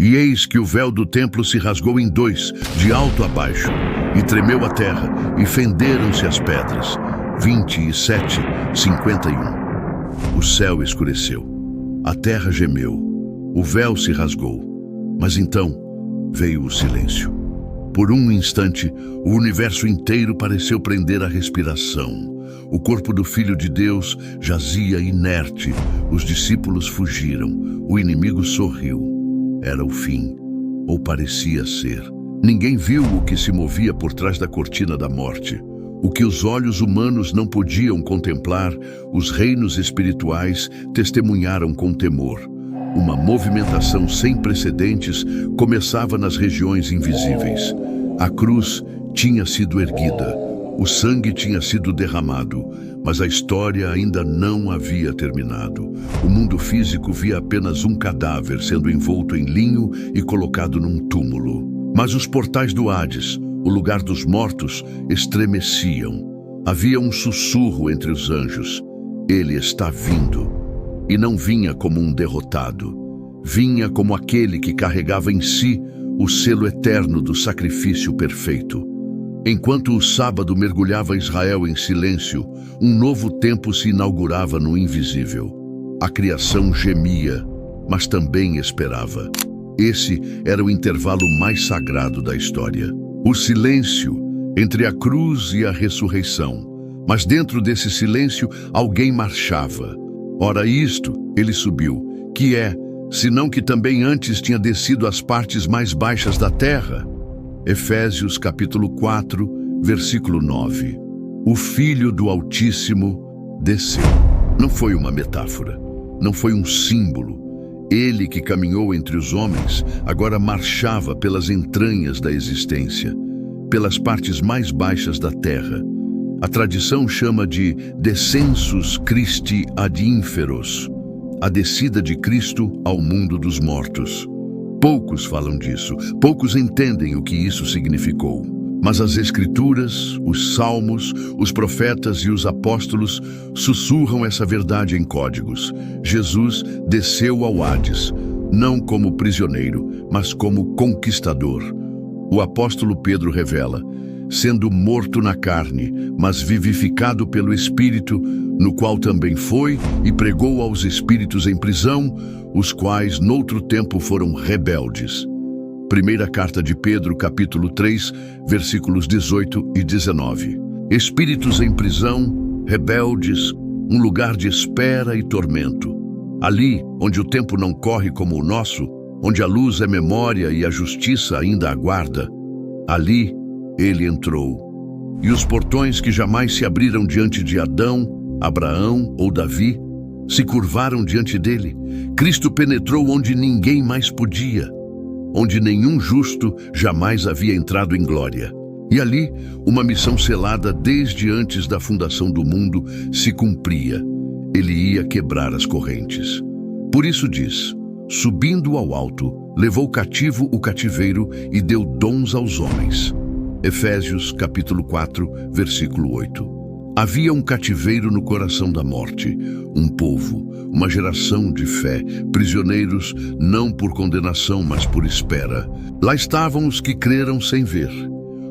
E eis que o véu do templo se rasgou em dois, de alto a baixo, e tremeu a terra, e fenderam-se as pedras. 27, 51. O céu escureceu, a terra gemeu, o véu se rasgou, mas então veio o silêncio. Por um instante, o universo inteiro pareceu prender a respiração. O corpo do Filho de Deus jazia inerte, os discípulos fugiram, o inimigo sorriu. Era o fim, ou parecia ser. Ninguém viu o que se movia por trás da cortina da morte. O que os olhos humanos não podiam contemplar, os reinos espirituais testemunharam com temor. Uma movimentação sem precedentes começava nas regiões invisíveis. A cruz tinha sido erguida, o sangue tinha sido derramado, mas a história ainda não havia terminado. O mundo físico via apenas um cadáver sendo envolto em linho e colocado num túmulo. Mas os portais do Hades, o lugar dos mortos, estremeciam. Havia um sussurro entre os anjos. Ele está vindo. E não vinha como um derrotado. Vinha como aquele que carregava em si o selo eterno do sacrifício perfeito. Enquanto o sábado mergulhava Israel em silêncio, um novo tempo se inaugurava no invisível. A criação gemia, mas também esperava. Esse era o intervalo mais sagrado da história. O silêncio entre a cruz e a ressurreição. Mas dentro desse silêncio, alguém marchava. Ora isto, ele subiu, que é, senão que também antes tinha descido às partes mais baixas da terra. Efésios capítulo 4, versículo 9. O Filho do Altíssimo desceu. Não foi uma metáfora, não foi um símbolo. Ele que caminhou entre os homens, agora marchava pelas entranhas da existência, pelas partes mais baixas da terra. A tradição chama de descensus Christi ad inferos, a descida de Cristo ao mundo dos mortos. Poucos falam disso, poucos entendem o que isso significou. Mas as Escrituras, os Salmos, os profetas e os apóstolos sussurram essa verdade em códigos. Jesus desceu ao Hades, não como prisioneiro, mas como conquistador. O apóstolo Pedro revela, sendo morto na carne, mas vivificado pelo Espírito, no qual também foi e pregou aos espíritos em prisão, os quais noutro tempo foram rebeldes. Primeira carta de Pedro, capítulo 3, versículos 18 e 19. Espíritos em prisão, rebeldes, um lugar de espera e tormento. Ali, onde o tempo não corre como o nosso, onde a luz é memória e a justiça ainda aguarda, ali ele entrou. E os portões que jamais se abriram diante de Adão, Abraão ou Davi, se curvaram diante dele. Cristo penetrou onde ninguém mais podia, onde nenhum justo jamais havia entrado em glória. E ali, uma missão selada desde antes da fundação do mundo se cumpria. Ele ia quebrar as correntes. Por isso diz, subindo ao alto, levou cativo o cativeiro e deu dons aos homens. Efésios capítulo 4, versículo 8. Havia um cativeiro no coração da morte, um povo, uma geração de fé, prisioneiros não por condenação, mas por espera. Lá estavam os que creram sem ver,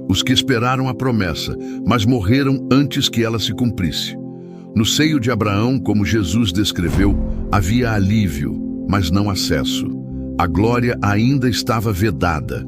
os que esperaram a promessa, mas morreram antes que ela se cumprisse. No seio de Abraão, como Jesus descreveu, havia alívio, mas não acesso. A glória ainda estava vedada.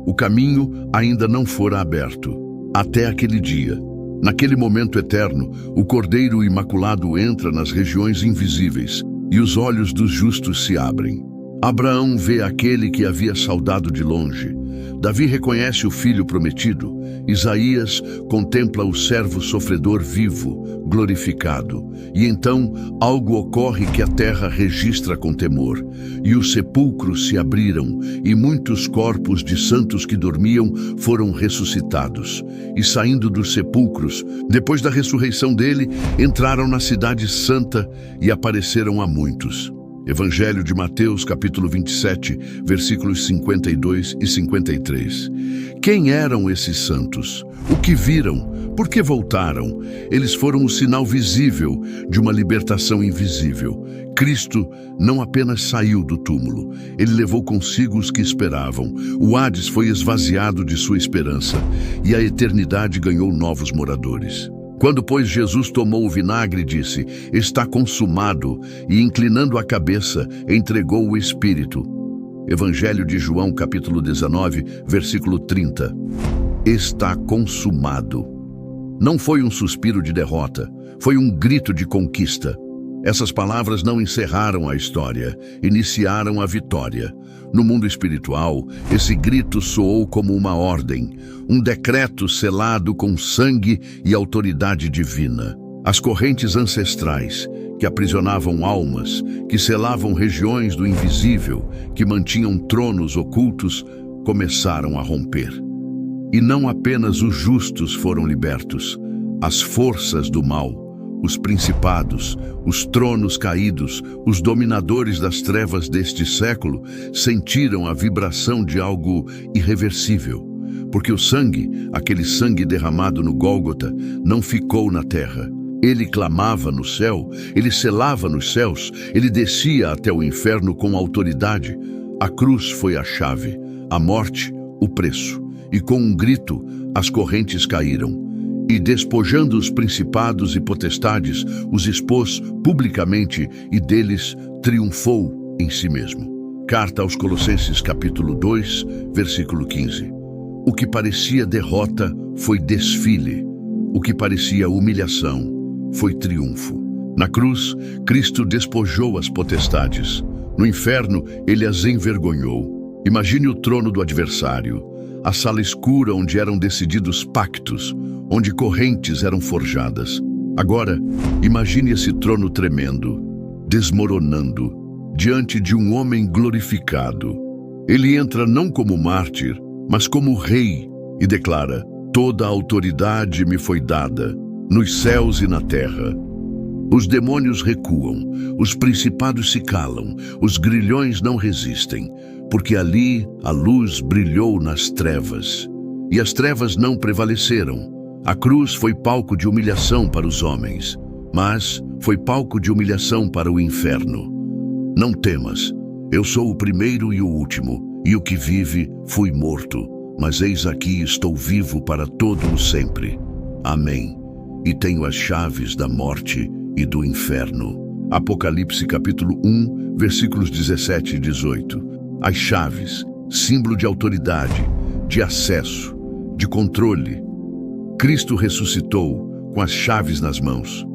O caminho ainda não fora aberto. Até aquele dia. Naquele momento eterno, o Cordeiro Imaculado entra nas regiões invisíveis e os olhos dos justos se abrem. Abraão vê aquele que havia saudado de longe. Davi reconhece o filho prometido. Isaías contempla o servo sofredor vivo, glorificado. E então algo ocorre que a terra registra com temor. E os sepulcros se abriram, e muitos corpos de santos que dormiam foram ressuscitados. E saindo dos sepulcros, depois da ressurreição dele, entraram na cidade santa e apareceram a muitos. Evangelho de Mateus, capítulo 27, versículos 52 e 53. Quem eram esses santos? O que viram? Por que voltaram? Eles foram o sinal visível de uma libertação invisível. Cristo não apenas saiu do túmulo, ele levou consigo os que esperavam. O Hades foi esvaziado de sua esperança e a eternidade ganhou novos moradores. Quando, pois, Jesus tomou o vinagre, disse: "Está consumado", e, inclinando a cabeça, entregou o Espírito. Evangelho de João, capítulo 19, versículo 30. Está consumado. Não foi um suspiro de derrota, foi um grito de conquista. Essas palavras não encerraram a história, iniciaram a vitória. No mundo espiritual, esse grito soou como uma ordem, um decreto selado com sangue e autoridade divina. As correntes ancestrais, que aprisionavam almas, que selavam regiões do invisível, que mantinham tronos ocultos, começaram a romper. E não apenas os justos foram libertos, as forças do mal, os principados, os tronos caídos, os dominadores das trevas deste século sentiram a vibração de algo irreversível, porque o sangue, aquele sangue derramado no Gólgota, não ficou na terra. Ele clamava no céu, ele selava nos céus, ele descia até o inferno com autoridade. A cruz foi a chave, a morte, o preço, e com um grito, as correntes caíram. E despojando os principados e potestades, os expôs publicamente e deles triunfou em si mesmo. Carta aos Colossenses, capítulo 2, versículo 15. O que parecia derrota foi desfile. O que parecia humilhação foi triunfo. Na cruz, Cristo despojou as potestades. No inferno, ele as envergonhou. Imagine o trono do adversário, a sala escura onde eram decididos pactos, onde correntes eram forjadas. Agora, imagine esse trono tremendo, desmoronando, diante de um homem glorificado. Ele entra não como mártir, mas como rei, e declara: "Toda a autoridade me foi dada, nos céus e na terra." Os demônios recuam, os principados se calam, os grilhões não resistem, porque ali a luz brilhou nas trevas, e as trevas não prevaleceram. A cruz foi palco de humilhação para os homens, mas foi palco de humilhação para o inferno. Não temas, eu sou o primeiro e o último, e o que vive fui morto, mas eis aqui estou vivo para todo o sempre. Amém. E tenho as chaves da morte e do inferno. Apocalipse capítulo 1, versículos 17 e 18. As chaves, símbolo de autoridade, de acesso, de controle. Cristo ressuscitou com as chaves nas mãos.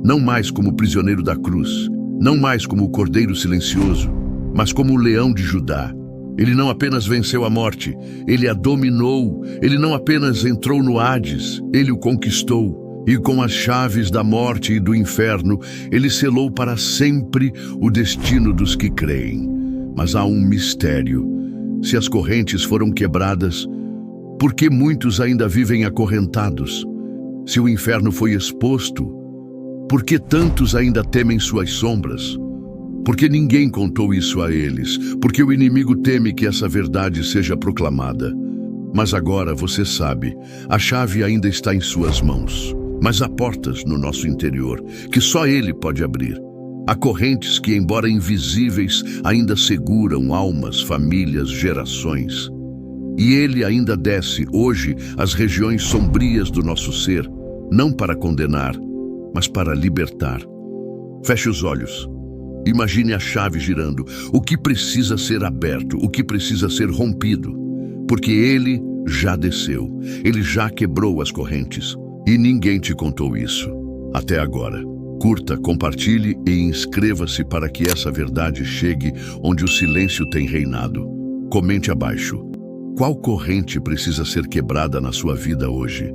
Não mais como prisioneiro da cruz, não mais como o cordeiro silencioso, mas como o leão de Judá. Ele não apenas venceu a morte, ele a dominou. Ele não apenas entrou no Hades, ele o conquistou. E com as chaves da morte e do inferno, ele selou para sempre o destino dos que creem. Mas há um mistério. Se as correntes foram quebradas, por que muitos ainda vivem acorrentados? Se o inferno foi exposto, por que tantos ainda temem suas sombras? Porque ninguém contou isso a eles, porque o inimigo teme que essa verdade seja proclamada. Mas agora você sabe, a chave ainda está em suas mãos. Mas há portas no nosso interior que só Ele pode abrir. Há correntes que, embora invisíveis, ainda seguram almas, famílias, gerações. E Ele ainda desce, hoje, às regiões sombrias do nosso ser, não para condenar, mas para libertar. Feche os olhos. Imagine a chave girando. O que precisa ser aberto, o que precisa ser rompido. Porque Ele já desceu, Ele já quebrou as correntes. E ninguém te contou isso, até agora. Curta, compartilhe e inscreva-se para que essa verdade chegue onde o silêncio tem reinado. Comente abaixo. Qual corrente precisa ser quebrada na sua vida hoje?